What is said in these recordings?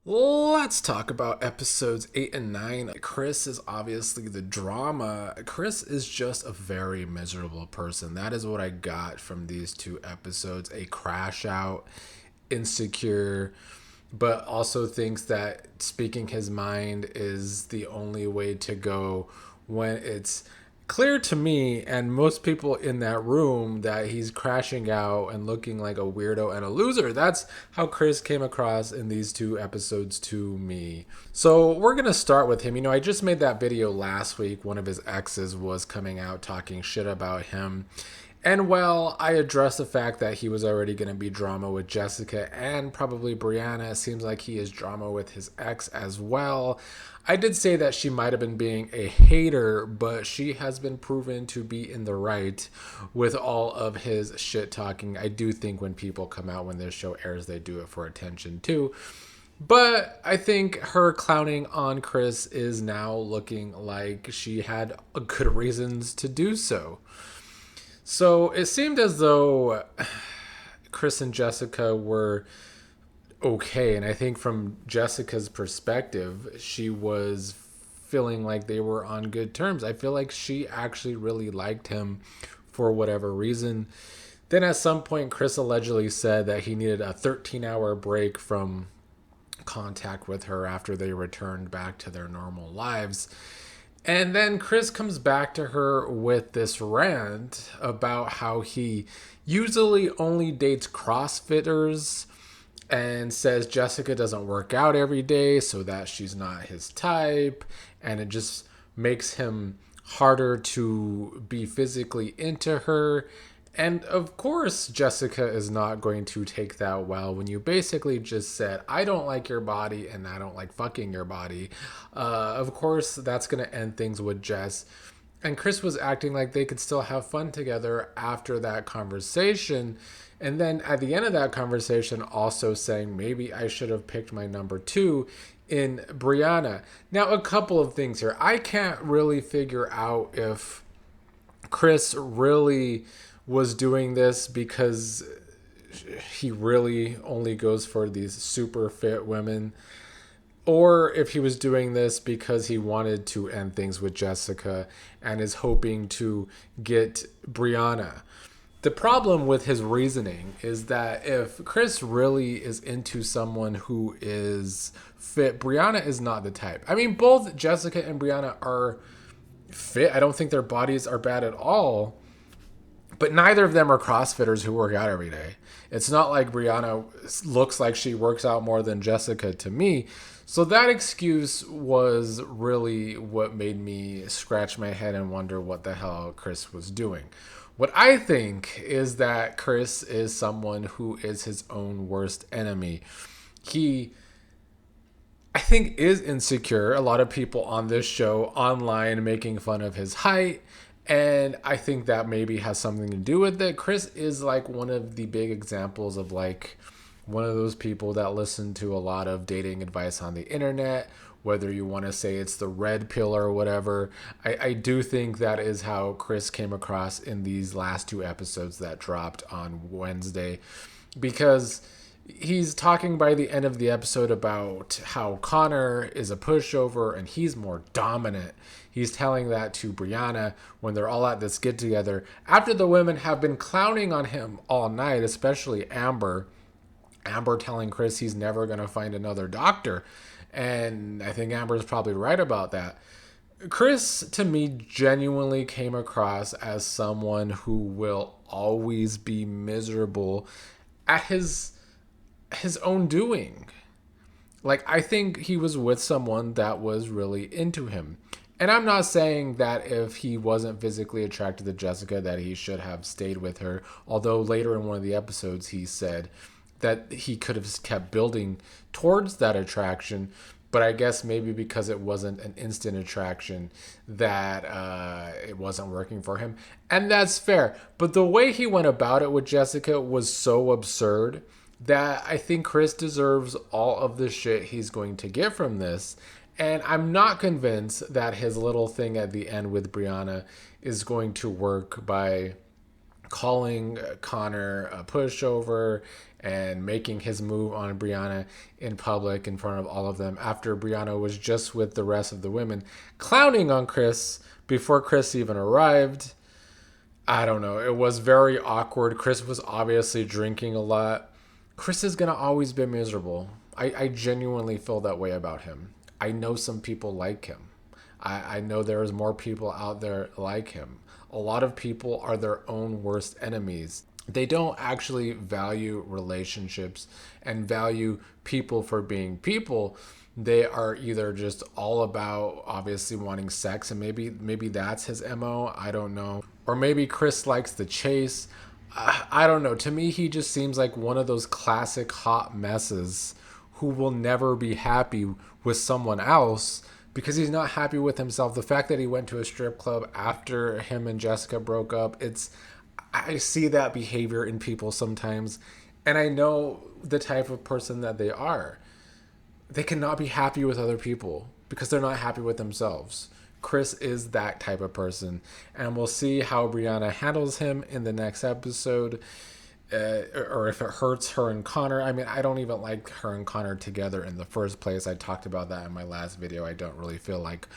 Let's talk about episodes 8 and 9. Chris is obviously the drama. Chris is just a very miserable person. That is what I got from these two episodes. A crash out, insecure, but also thinks that speaking his mind is the only way to go when it's clear to me and most people in that room that he's crashing out and looking like a weirdo and a loser. That's how Chris came across in these two episodes to me. So we're going to start with him. I just made that video last week. One of his exes was coming out talking shit about him. And well, I addressed the fact that he was already going to be drama with Jessica and probably Brianna. It seems like he is drama with his ex as well. I did say that she might have been being a hater, but she has been proven to be in the right with all of his shit talking. I do think when people come out when this show airs, they do it for attention too. But I think her clowning on Chris is now looking like she had good reasons to do so. So it seemed as though Chris and Jessica were okay. And I think from Jessica's perspective, she was feeling like they were on good terms. I feel like she actually really liked him for whatever reason. Then at some point, Chris allegedly said that he needed a 13-hour break from contact with her after they returned back to their normal lives. And then Chris comes back to her with this rant about how he usually only dates CrossFitters and says Jessica doesn't work out every day, so that she's not his type. And it just makes him harder to be physically into her. And of course, Jessica is not going to take that well when you basically just said, I don't like your body and I don't like fucking your body. Of course, that's going to end things with Jess. And Chris was acting like they could still have fun together after that conversation. And then at the end of that conversation, also saying, maybe I should have picked my number two in Brianna. Now, a couple of things here. I can't really figure out if Chris really was doing this because he really only goes for these super fit women, or if he was doing this because he wanted to end things with Jessica and is hoping to get Brianna. The problem with his reasoning is that if Chris really is into someone who is fit, Brianna is not the type. I mean, both Jessica and Brianna are fit. I don't think their bodies are bad at all. But neither of them are CrossFitters who work out every day. It's not like Brianna looks like she works out more than Jessica to me. So that excuse was really what made me scratch my head and wonder what the hell Chris was doing. What I think is that Chris is someone who is his own worst enemy. He, I think, is insecure. A lot of people on this show online making fun of his height. And I think that maybe has something to do with it. Chris is like one of the big examples of like one of those people that listen to a lot of dating advice on the internet, whether you want to say it's the red pill or whatever. I do think that is how Chris came across in these last two episodes that dropped on Wednesday, because he's talking by the end of the episode about how Connor is a pushover and he's more dominant. He's telling that to Brianna when they're all at this get together after the women have been clowning on him all night, especially Amber. Amber telling Chris he's never going to find another doctor. And I think Amber's probably right about that. Chris, to me, genuinely came across as someone who will always be miserable at his own doing. Like, I think he was with someone that was really into him. And I'm not saying that if he wasn't physically attracted to Jessica that he should have stayed with her. Although later in one of the episodes he said that he could have kept building towards that attraction. But I guess maybe because it wasn't an instant attraction that it wasn't working for him. And that's fair. But the way he went about it with Jessica was so absurd that I think Chris deserves all of the shit he's going to get from this. And I'm not convinced that his little thing at the end with Brianna is going to work by calling Connor a pushover and making his move on Brianna in public in front of all of them after Brianna was just with the rest of the women, clowning on Chris before Chris even arrived. I don't know. It was very awkward. Chris was obviously drinking a lot. Chris is going to always be miserable. I genuinely feel that way about him. I know some people like him. I know there's more people out there like him. A lot of people are their own worst enemies. They don't actually value relationships and value people for being people. They are either just all about obviously wanting sex, and maybe that's his MO. I don't know. Or maybe Chris likes the chase. I don't know. To me, he just seems like one of those classic hot messes who will never be happy with someone else because he's not happy with himself. The fact that he went to a strip club after him and Jessica broke up, I see that behavior in people sometimes, and I know the type of person that they are. They cannot be happy with other people because they're not happy with themselves. Chris is that type of person, and we'll see how Brianna handles him in the next episode, or if it hurts her and Connor. I mean, I don't even like her and Connor together in the first place. I talked about that in my last video. I don't really feel like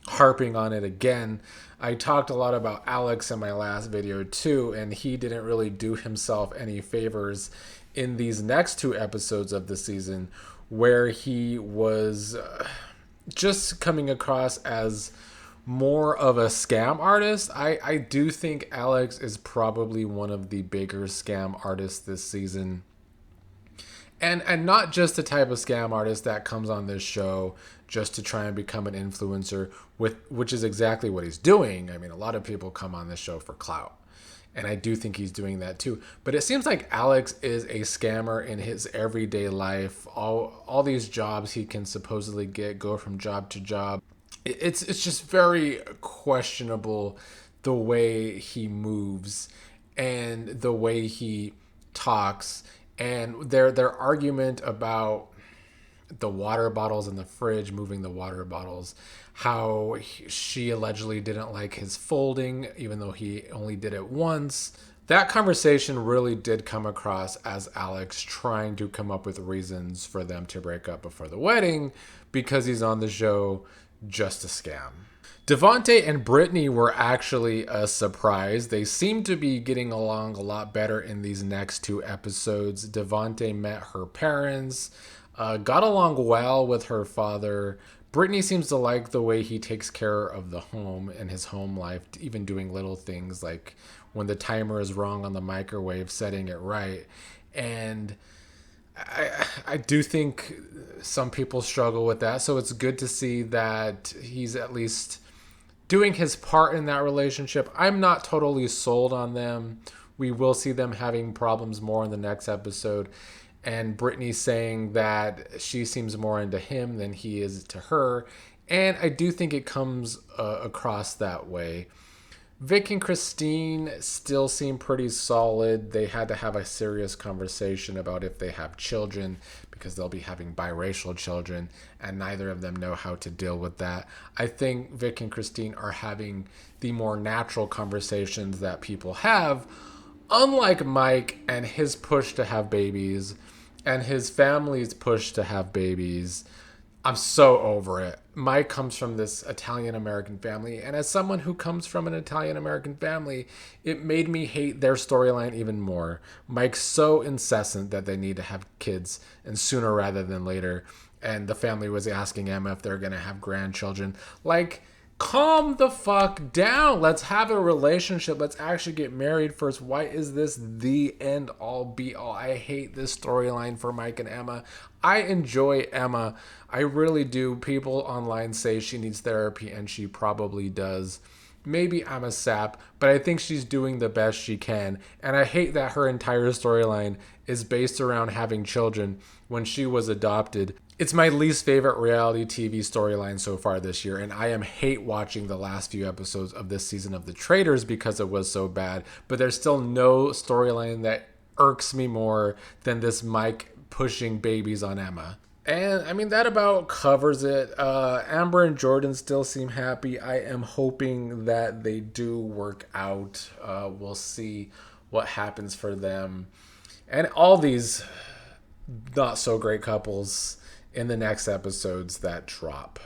harping on it again. I talked a lot about Alex in my last video too, and he didn't really do himself any favors in these next two episodes of the season, where he was just coming across as more of a scam artist. I do think Alex is probably one of the bigger scam artists this season. And not just the type of scam artist that comes on this show just to try and become an influencer, which is exactly what he's doing. I mean, a lot of people come on this show for clout. And I do think he's doing that too. But it seems like Alex is a scammer in his everyday life. All these jobs he can supposedly go from job to job. It's just very questionable the way he moves and the way he talks, and their argument about the water bottles in the fridge, moving the water bottles, how she allegedly didn't like his folding, even though he only did it once. That conversation really did come across as Alex trying to come up with reasons for them to break up before the wedding because he's on the show just to scam. Devonte and Britney were actually a surprise. They seem to be getting along a lot better in these next two episodes. Devonte met her parents, got along well with her father. Britney seems to like the way he takes care of the home and his home life, even doing little things like when the timer is wrong on the microwave, setting it right. And I do think some people struggle with that. So it's good to see that he's at least doing his part in that relationship. I'm not totally sold on them. We will see them having problems more in the next episode. And Brittany saying that she seems more into him than he is to her. And I do think it comes across that way. Vic and Christine still seem pretty solid. They had to have a serious conversation about if they have children, because they'll be having biracial children, and neither of them know how to deal with that. I think Vic and Christine are having the more natural conversations that people have, unlike Mike and his push to have babies and his family's push to have babies. I'm so over it. Mike comes from this Italian-American family, and as someone who comes from an Italian-American family, it made me hate their storyline even more. Mike's so incessant that they need to have kids, and sooner rather than later, and the family was asking Emma if they're going to have grandchildren. Like, calm the fuck down. Let's have a relationship. Let's actually get married first. Why is this the end all be all? I hate this storyline for Mike and Emma. I enjoy Emma. I really do. People online say she needs therapy, and she probably does. Maybe I'm a sap, but I think she's doing the best she can. And I hate that her entire storyline is based around having children when she was adopted. It's my least favorite reality TV storyline so far this year, and I am hate watching the last few episodes of this season of The Traitors because it was so bad. But there's still no storyline that irks me more than this Mike pushing babies on Emma. And I mean, that about covers it. Amber and Jordan still seem happy. I am hoping that they do work out. We'll see what happens for them, and all these not so great couples in the next episodes that drop.